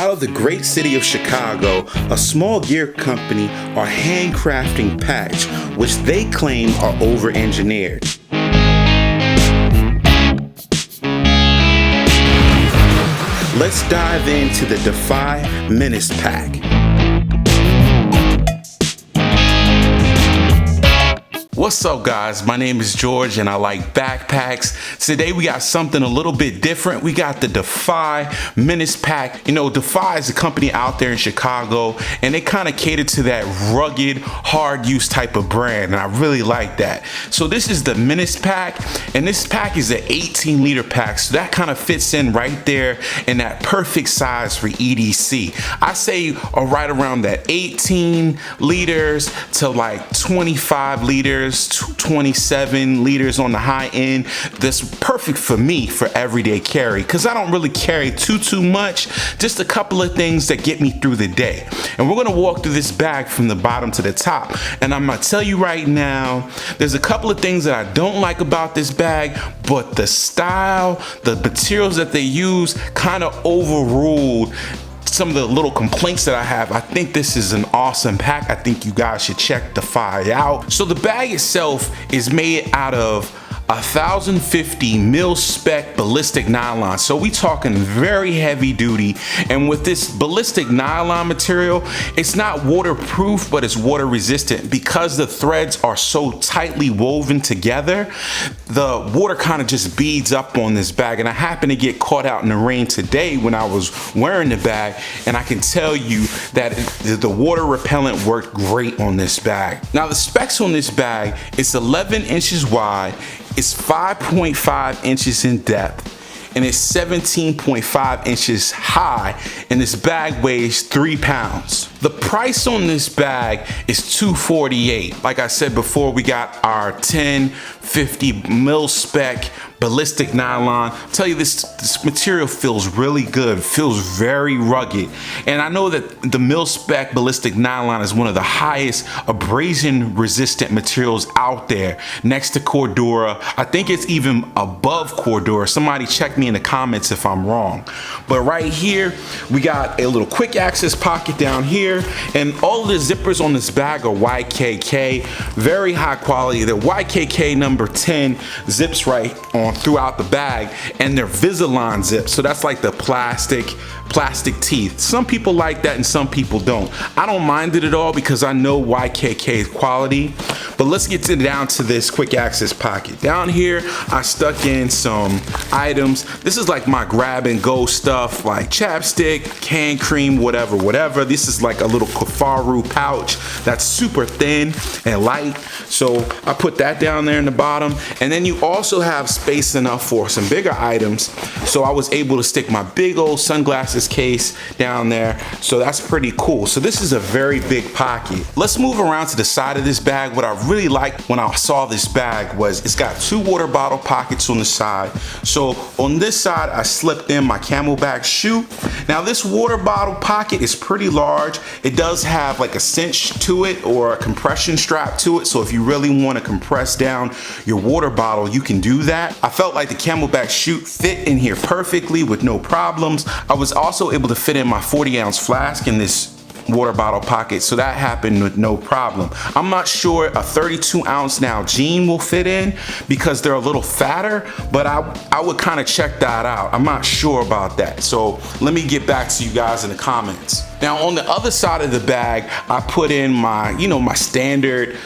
Out of the great city of Chicago, a small gear company are handcrafting packs, which they claim are over-engineered. Let's dive into the DEFY Menace pack. What's up, guys? My name is George and I like backpacks. Today we got something a little bit different. We got the DEFY Menace pack. You know, DEFY is a company out there in Chicago and they kind of cater to that rugged, hard use type of brand, and I really like that. So this is the Menace pack, and this pack is an 18-liter pack, so that kind of fits in right there in that perfect size for EDC. I say right around that 18 liters to like 25 liters, 27 liters on the high end. That's perfect for me for everyday carry, because I don't really carry too much, just a couple of things that get me through the day. And we're gonna walk through this bag from the bottom to the top, and I'm gonna tell you right now, there's a couple of things that I don't like about this bag, but the style, the materials that they use kind of overruled some of the little complaints that I have. I think this is an awesome pack. I think you guys should check DEFY out. So the bag itself is made out of 1050 mil-spec ballistic nylon. So we talking very heavy duty, and with this ballistic nylon material, it's not waterproof, but it's water resistant. Because the threads are so tightly woven together, the water kind of just beads up on this bag. And I happened to get caught out in the rain today when I was wearing the bag, and I can tell you that the water repellent worked great on this bag. Now the specs on this bag, it's 11 inches wide, it's 5.5 inches in depth, and it's 17.5 inches high, and this bag weighs 3 pounds. The price on this bag is $248. Like I said before, we got our 1050 mil-spec ballistic nylon. I'll tell you, this material feels really good, feels very rugged. And I know that the mil-spec ballistic nylon is one of the highest abrasion resistant materials out there, next to Cordura. I think it's even above Cordura. Somebody check me in the comments if I'm wrong. But right here, we got a little quick access pocket down here, and all of the zippers on this bag are YKK, very high quality. The YKK number 10 zips right on throughout the bag, and they're Visalign zips, so that's like the plastic teeth. Some people like that and some people don't. I don't mind it at all because I know YKK's quality. But let's get down to this quick access pocket. Down here, I stuck in some items. This is like my grab and go stuff, like chapstick, hand cream, whatever. This is like a little Kafaru pouch that's super thin and light. So I put that down there in the bottom. And then you also have space enough for some bigger items. So I was able to stick my big old sunglasses case down there. So that's pretty cool. So this is a very big pocket. Let's move around to the side of this bag. What I really liked when I saw this bag was it's got 2 water bottle pockets on the side. So on this side, I slipped in my Camelback shoe. Now this water bottle pocket is pretty large. It does have like a cinch to it or a compression strap to it. So if you really want to compress down your water bottle, you can do that. I felt like the Camelback chute fit in here perfectly with no problems. I was also able to fit in my 40-ounce flask in this water bottle pocket, so that happened with no problem. I'm not sure a 32-ounce Nalgene will fit in because they're a little fatter, but I would kind of check that out. I'm not sure about that, so let me get back to you guys in the comments. Now on the other side of the bag, I put in my, my standard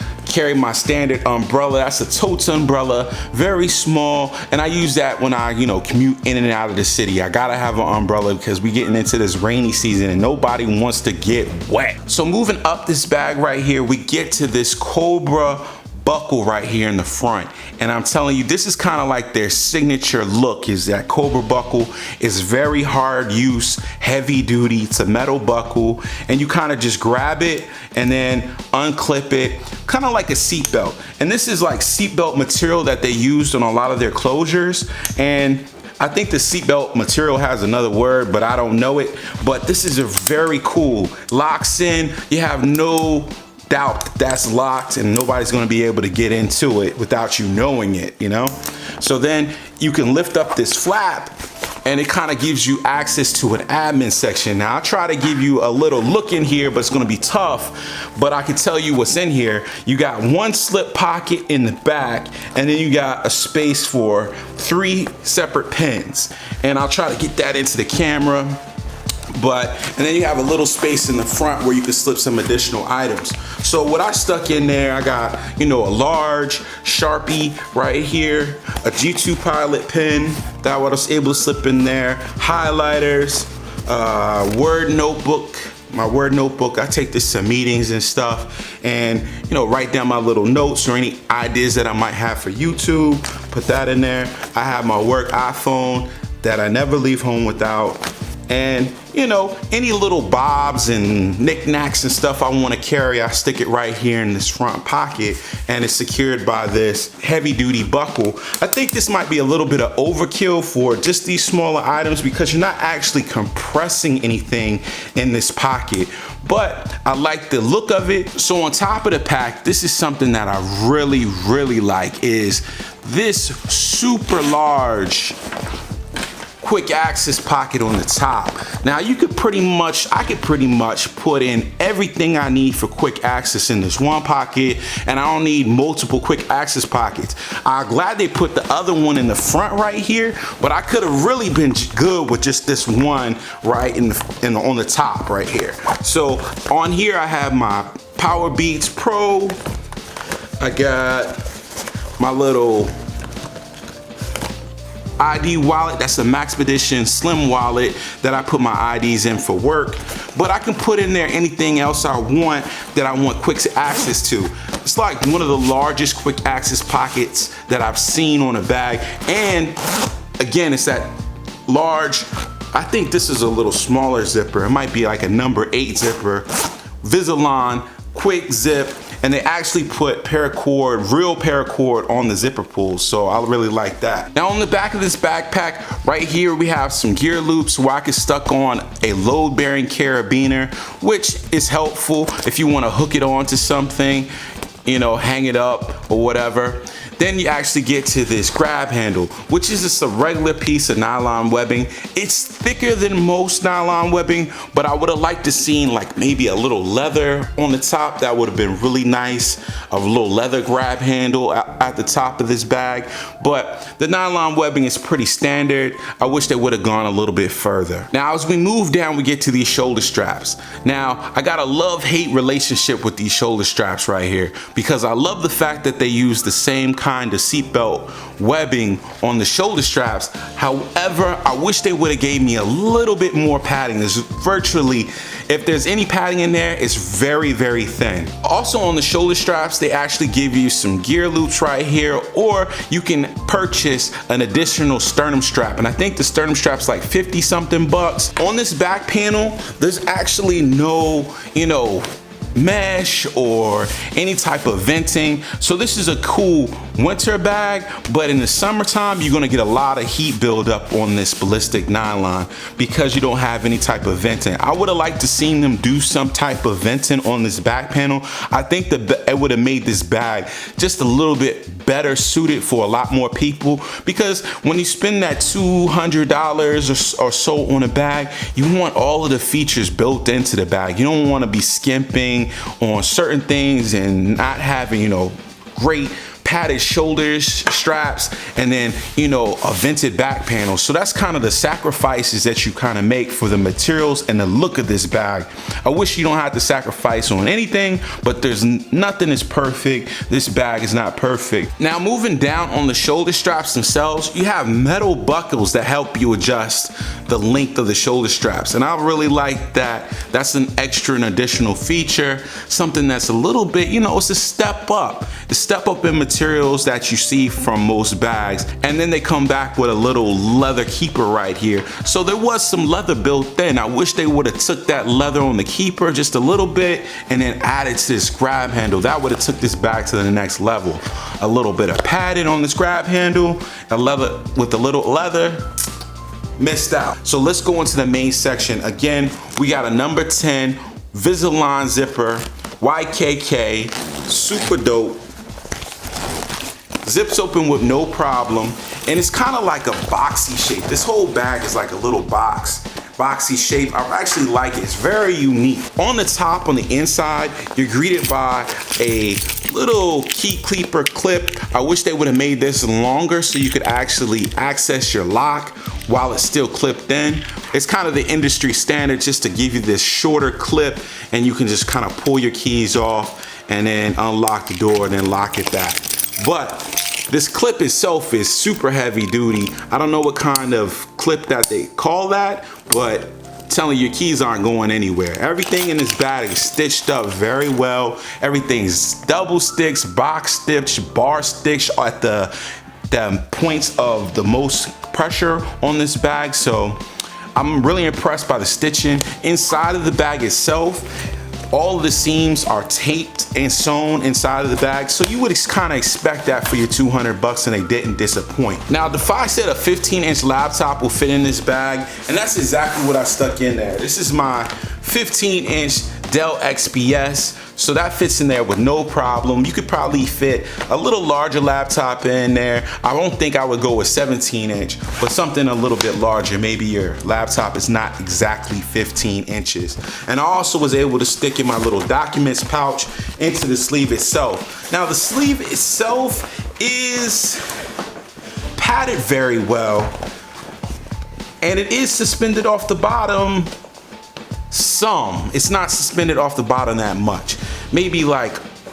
umbrella. That's a totes umbrella, very small, and I use that when I, commute in and out of the city. I gotta have an umbrella because we getting into this rainy season and nobody wants to get wet. So moving up this bag right here, we get to this Cobra Buckle right here in the front, and I'm telling you, this is kind of like their signature look. Is that Cobra Buckle is very hard use, heavy duty. It's a metal buckle, and you kind of just grab it and then unclip it, kind of like a seatbelt. And this is like seatbelt material that they used on a lot of their closures, and I think the seatbelt material has another word, but I don't know it. But this is a very cool, locks in. You have no doubt that's locked and nobody's going to be able to get into it without you knowing it, So then you can lift up this flap and it kind of gives you access to an admin section. Now I try to give you a little look in here, but it's gonna be tough, but I can tell you what's in here. You got one slip pocket in the back, and then you got a space for 3 separate pens. And I'll try to get that into the camera. And then you have a little space in the front where you can slip some additional items. So what I stuck in there, I got, you know, a large Sharpie right here, a G2 Pilot pen that I was able to slip in there, highlighters, Word notebook. My Word notebook, I take this to meetings and stuff, and you know, write down my little notes or any ideas that I might have for YouTube, put that in there. I have my work iPhone that I never leave home without. And you know, any little bobs and knickknacks and stuff I want to carry, I stick it right here in this front pocket, and it's secured by this heavy duty buckle. I think this might be a little bit of overkill for just these smaller items because you're not actually compressing anything in this pocket, but I like the look of it. So on top of the pack, this is something that I really like, is this super large quick access pocket on the top. Now I could pretty much put in everything I need for quick access in this one pocket, and I don't need multiple quick access pockets. I'm glad they put the other one in the front right here, but I could have really been good with just this one right on the top right here. So on here I have my Power Beats Pro. I got my little ID wallet. That's a Maxpedition Slim wallet that I put my IDs in for work, but I can put in there anything else I want that I want quick access to. It's like one of the largest quick access pockets that I've seen on a bag, and again, it's that large. I think this is a little smaller zipper. It might be like a number 8 zipper. Visalon quick zip, and they actually put paracord, real paracord on the zipper pull, so I really like that. Now on the back of this backpack right here, we have some gear loops where I can stuck on a load-bearing carabiner, which is helpful if you want to hook it onto something, you know, hang it up or whatever. Then you actually get to this grab handle, which is just a regular piece of nylon webbing. It's thicker than most nylon webbing, but I would have liked to seen like maybe a little leather on the top. That would have been really nice, a little leather grab handle at the top of this bag. But the nylon webbing is pretty standard. I wish they would have gone a little bit further. Now, as we move down, we get to these shoulder straps. Now, I got a love-hate relationship with these shoulder straps right here, because I love the fact that they use the same kind of seatbelt webbing on the shoulder straps. However, I wish they would have gave me a little bit more padding. There's virtually, if there's any padding in there, it's very thin. Also on the shoulder straps, they actually give you some gear loops right here, or you can purchase an additional sternum strap, and I think the sternum strap's like 50 something bucks. On this back panel, there's actually no, you know, mesh or any type of venting. So this is a cool winter bag, but in the summertime, you're gonna get a lot of heat buildup on this ballistic nylon because you don't have any type of venting. I would have liked to seen them do some type of venting on this back panel. I think that it would have made this bag just a little bit better suited for a lot more people, because when you spend that $200 or so on a bag, you want all of the features built into the bag. You don't want to be skimping on certain things and not having, you know, great padded shoulders, straps, and then, you know, a vented back panel. So that's kind of the sacrifices that you kind of make for the materials and the look of this bag. I wish you don't have to sacrifice on anything, but there's nothing is perfect. This bag is not perfect. Now moving down on the shoulder straps themselves, you have metal buckles that help you adjust the length of the shoulder straps. And I really like that. That's an extra and additional feature, something that's a little bit, you know, it's a step up. The step up in materials that you see from most bags. And then they come back with a little leather keeper right here. So there was some leather built in. I wish they would have took that leather on the keeper just a little bit and then added to this grab handle. That would have took this bag to the next level. A little bit of padding on this grab handle, a leather with a little leather. Missed out. So let's go into the main section. Again, we got a number 10 Visalon zipper, YKK, super dope. zips open with no problem, and it's kind of like a boxy shape. This whole bag is like a little boxy shape. I actually like it. It's very unique. On the top, on the inside, you're greeted by a little key clipper clip. I wish they would have made this longer so you could actually access your lock while it's still clipped in. It's kind of the industry standard just to give you this shorter clip, and you can just kind of pull your keys off and then unlock the door and then lock it back. But this clip itself is super heavy duty. I don't know what kind of clip that they call that, but I'm telling you, your keys aren't going anywhere. Everything in this bag is stitched up very well. Everything's double stitched, box stitched, bar stitched at the points of the most pressure on this bag. So I'm really impressed by the stitching. Inside of the bag itself, all of the seams are taped and sewn inside of the bag, so you would kind of expect that for your 200 bucks, and they didn't disappoint. Now, DEFY said a 15-inch laptop will fit in this bag, and that's exactly what I stuck in there. This is my 15-inch Dell XPS, so that fits in there with no problem. You could probably fit a little larger laptop in there. I don't think I would go with 17-inch, but something a little bit larger. Maybe your laptop is not exactly 15 inches. And I also was able to stick in my little documents pouch into the sleeve itself. Now, the sleeve itself is padded very well, and it is suspended off the bottom some. It's not suspended off the bottom that much. Maybe like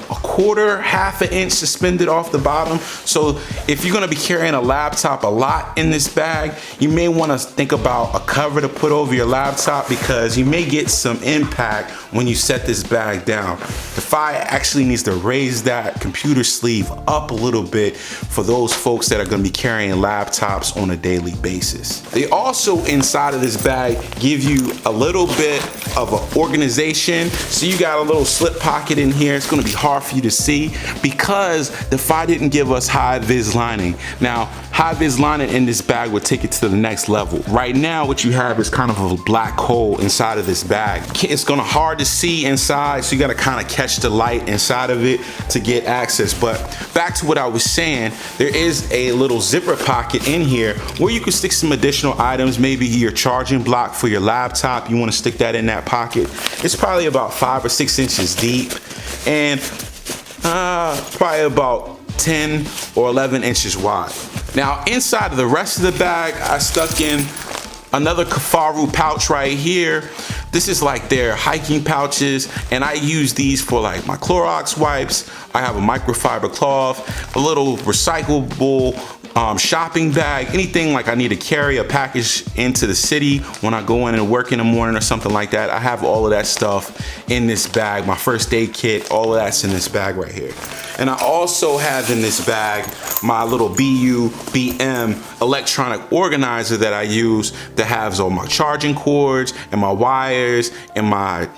a quarter, half an inch suspended off the bottom. So if you're gonna be carrying a laptop a lot in this bag, you may wanna think about a cover to put over your laptop, because you may get some impact when you set this bag down. DEFY actually needs to raise that computer sleeve up a little bit for those folks that are gonna be carrying laptops on a daily basis. They also, inside of this bag, give you a little bit of an organization. So you got a little slip pocket in here. It's gonna be hard for you to see because DEFY didn't give us high vis lining. Now, high vis lining in this bag would take it to the next level. Right now, what you have is kind of a black hole inside of this bag. It's gonna hard to see inside, so you gotta kind of catch the light inside of it to get access. But back to what I was saying, there is a little zipper pocket in here where you can stick some additional items, maybe your charging block for your laptop. You wanna stick that in that pocket. It's probably about 5 or 6 inches deep, and probably about 10 or 11 inches wide. Now, inside of the rest of the bag, I stuck in another Kafaru pouch right here. This is like their hiking pouches, and I use these for like my Clorox wipes. I have a microfiber cloth, a little recyclable shopping bag, anything like I need to carry a package into the city when I go in and work in the morning or something like that. I have all of that stuff in this bag. My first aid kit, all of that's in this bag right here. And I also have in this bag my little BM electronic organizer that I use that has all my charging cords and my wires and my,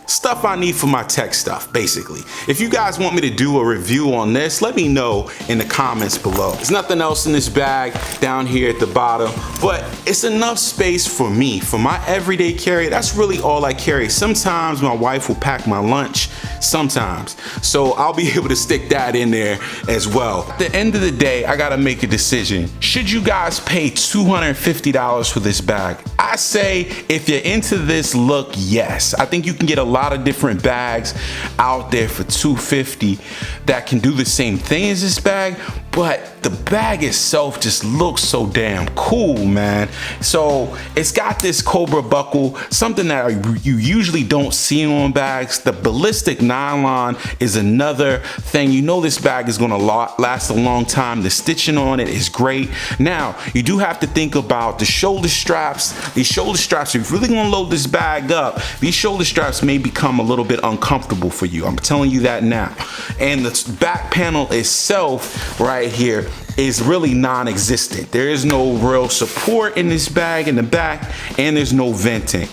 stuff I need for my tech stuff, basically. If you guys want me to do a review on this, let me know in the comments below. There's nothing else in this bag down here at the bottom, but it's enough space for me. For my everyday carry, that's really all I carry. Sometimes my wife will pack my lunch, sometimes. So I'll be able to stick that in there as well. At the end of the day, I gotta make a decision. Should you guys pay $250 for this bag? I say if you're into this look, yes. I think you can get a lot of different bags out there for $250 that can do the same thing as this bag, but the bag itself just looks so damn cool, man. So it's got this Cobra Buckle, something that you usually don't see on bags. The ballistic nylon is another thing. You know this bag is gonna last a long time. The stitching on it is great. Now, you do have to think about the shoulder straps. These shoulder straps, if you're really gonna load this bag up, these shoulder straps may become a little bit uncomfortable for you. I'm telling you that now. And the back panel itself right here is really non-existent. There is no real support in this bag in the back, and there's no venting.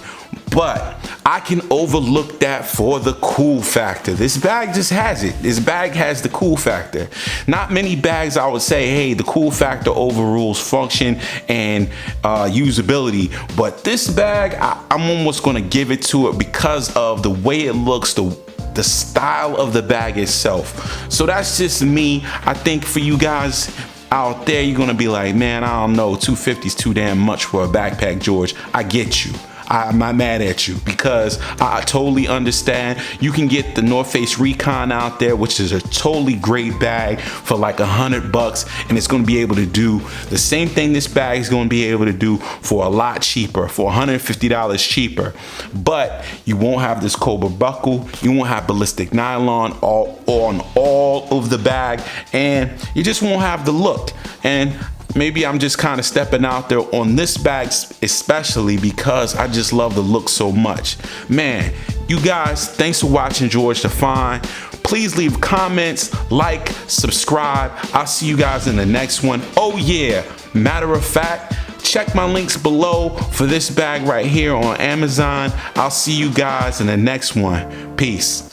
But I can overlook that for the cool factor. This bag just has it. This bag has the cool factor. Not many bags I would say, hey, the cool factor overrules function and usability. But this bag, I'm almost gonna give it to it because of the way it looks, the the style of the bag itself. So that's just me. I think for you guys out there, you're gonna be like, man, I don't know, 250 is too damn much for a backpack, George. I get you. I'm not mad at you, because I totally understand. You can get the North Face Recon out there, which is a totally great bag for like $100, and it's going to be able to do the same thing this bag is going to be able to do for a lot cheaper, for $150 cheaper. But you won't have this Cobra Buckle, you won't have ballistic nylon on all of the bag, and you just won't have the look. And maybe I'm just kind of stepping out there on this bag especially because I just love the look so much. Man, you guys, thanks for watching George Defined. Please leave comments, like, subscribe. I'll see you guys in the next one. Oh yeah, matter of fact, check my links below for this bag right here on Amazon. I'll see you guys in the next one. Peace.